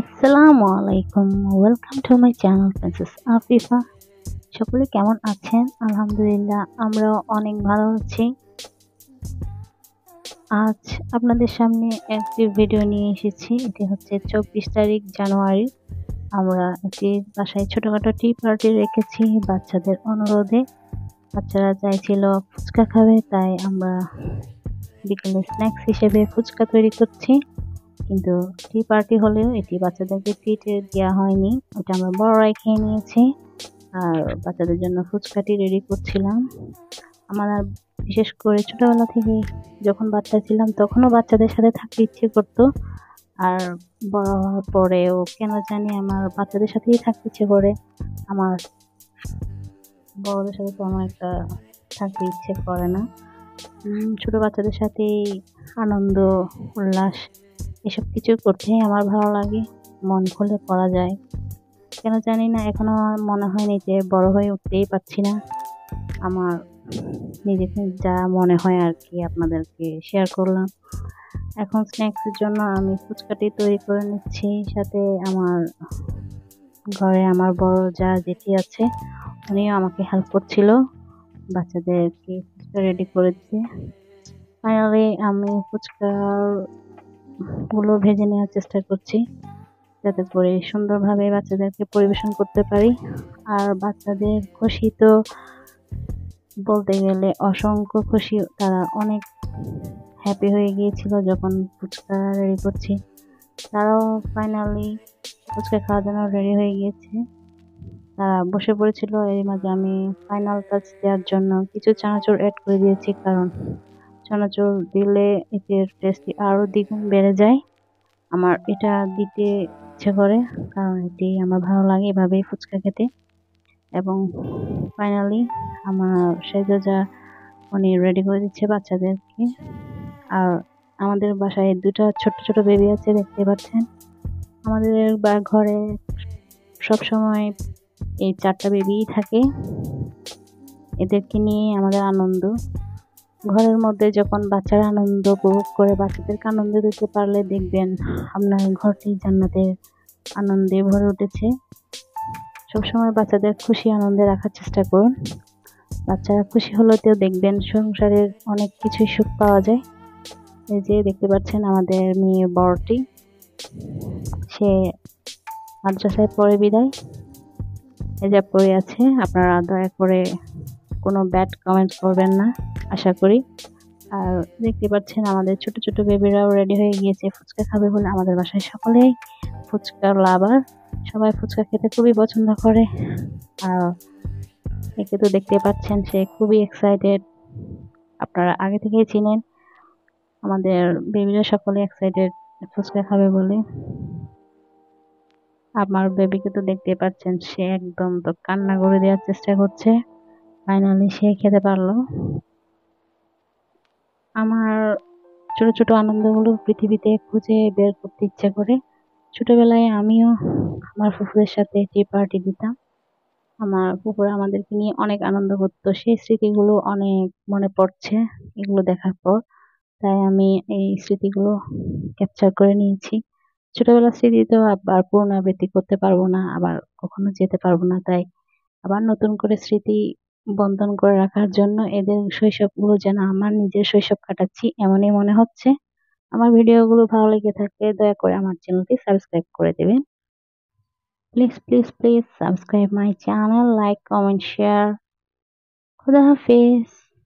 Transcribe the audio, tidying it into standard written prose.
আসসালামু আলাইকুম। Welcome to my channel princess Afifa. সকলে কেমন আছেন? আলহামদুলিল্লাহ আমরাও অনেক ভালো আছি। আজ আপনাদের সামনে একটি ভিডিও নিয়ে এসেছি। এটি হচ্ছে 24 তারিখ জানুয়ারি। আমরা একটি বাসায় ছোটখাটো টি পার্টি রেখেছি বাচ্চাদের অনুরোধে। বাচ্চারা চাইছিল ফুচকা খাবে, তাই আমরা বিকেলে স্ন্যাক্স হিসেবে ফুচকা তৈরি করছি। কিন্তু টি পার্টি হলেও এটি বাচ্চাদেরকে ট্রিটে দেওয়া হয়নি, ওটা আমরা বড়রাই খেয়ে নিয়েছি। আর বাচ্চাদের জন্য ফুচকাটি রেডি করছিলাম। আমার বিশেষ করে ছোটবেলা থেকে যখন বাচ্চা ছিলাম তখনও বাচ্চাদের সাথে থাকতে ইচ্ছে করতো। আর বড় হওয়ার পরেও কেন জানি আমার বাচ্চাদের সাথেই থাকতে ইচ্ছে করে। আমার বড়দের সাথে তো আমার একটা থাকতে ইচ্ছে করে না। ছোট বাচ্চাদের সাথে আনন্দ উল্লাস এসব কিছু করতেই আমার ভালো লাগে, মন খুলে করা যায়। কেন জানি না এখনো আমার মনে হয়নি যে বড় হয়ে উঠতেই পারছি না। আমার নিজেকে যা মনে হয় আর কি আপনাদেরকে শেয়ার করলাম। এখন স্ন্যাক্সের জন্য আমি ফুচকাটি তৈরি করে নিচ্ছি, সাথে আমার ঘরে আমার বড় যা জেঠি আছে উনিও আমাকে হেল্প করছিল বাচ্চাদেরকে ফুচকা রেডি করে দিতে। ফাইনালি আমি ফুচকার গুলো ভেজে নেওয়ার চেষ্টা করছি যাতে করে সুন্দরভাবে বাচ্চাদেরকে পরিবেশন করতে পারি। আর বাচ্চাদের খুশি তো বলতে গেলে অসংখ্য খুশি, তারা অনেক হ্যাপি হয়ে গিয়েছিল যখন ফুচকা রেডি করছি। তারাও ফাইনালি ফুচকা খাওয়ার জন্য রেডি হয়ে গিয়েছে। তারা বসে পড়েছিল, এর মাঝে আমি ফাইনাল টাচ দেওয়ার জন্য কিছু চানাচুর অ্যাড করে দিয়েছি, কারণ চানাচুর দিলে এটির টেস্টটি আরো দ্বিগুণ বেড়ে যায়। আমার এটা দিতে ইচ্ছে করে কারণ এটি আমার ভালো লাগে এভাবেই ফুচকা খেতে। এবং ফাইনালি আমার সেজজা উনি রেডি করে দিচ্ছে বাচ্চাদেরকে। আর আমাদের বাসায় দুটা ছোট ছোট বেবি আছে, দেখতে পাচ্ছেন। আমাদের ঘরে সবসময় এই 4টা বেবিই থাকে, এদেরকে নিয়ে আমাদের আনন্দ। ঘরের মধ্যে যখন বাচ্চারা আনন্দ উপভোগ করে, বাচ্চাদেরকে আনন্দ দিতে পারলে দেখবেন আপনার ঘরটি জান্নাতের আনন্দে ভরে উঠেছে। সবসময় বাচ্চাদের খুশি আনন্দে রাখার চেষ্টা করুন। বাচ্চারা খুশি হলেতেও দেখবেন সংসারের অনেক কিছুই সুখ পাওয়া যায়। এই যে দেখতে পাচ্ছেন আমাদের মেয়ে বড়টি, সে মাদ্রাসায় পড়ে বিদায় হেজাব পরে আছে। আপনারা দয়া করে কোনো ব্যাড কমেন্ট করবেন না আশা করি। আর দেখতে পাচ্ছেন আমাদের ছোট ছোট বেবিরাও রেডি হয়ে গিয়েছে ফুচকা খাবে বলে। আমাদের বাসায় সকলেই ফুচকার লাভার, সবাই ফুচকা খেতে খুবই পছন্দ করে। আর একে তো দেখতে পাচ্ছেন সে খুবই এক্সাইটেড, আপনারা আগে থেকেই চিনেন আমাদের বেবিরা সকলে এক্সাইটেড ফুচকা খাবে বলে। আমার বেবিকে তো দেখতে পাচ্ছেন, সে একদম তো কান্না করে দেওয়ার চেষ্টা করছে। ফাইনালি সে খেতে পারলো। আমার ছোট ছোট আনন্দগুলো পৃথিবীতে খুঁজে বের করতে ইচ্ছে করে। ছোটবেলায় আমিও আমার ফুফুদের সাথে টি পার্টি দিতাম। আমার ফুফুরা আমাদেরকে নিয়ে অনেক আনন্দ করতো, সেই স্মৃতিগুলো অনেক মনে পড়ছে এগুলো দেখার পর। তাই আমি এই স্মৃতিগুলো ক্যাপচার করে নিয়েছি। ছোটবেলার স্মৃতি তো আবার পুনরাবৃত্তি করতে পারবো না, আবার কখনো যেতে পারবো না, তাই আবার নতুন করে স্মৃতি বন্ধন করে রাখার জন্য এদের শৈশবগুলো যেন আমার নিজের শৈশব কাটাচ্ছি এমনই মনে হচ্ছে। আমার ভিডিওগুলো ভালো লেগে থাকলে দয়া করে আমার চ্যানেলটি সাবস্ক্রাইব করে দেবেন। Please please please subscribe my channel, like comment share. খুদা হাফেজ।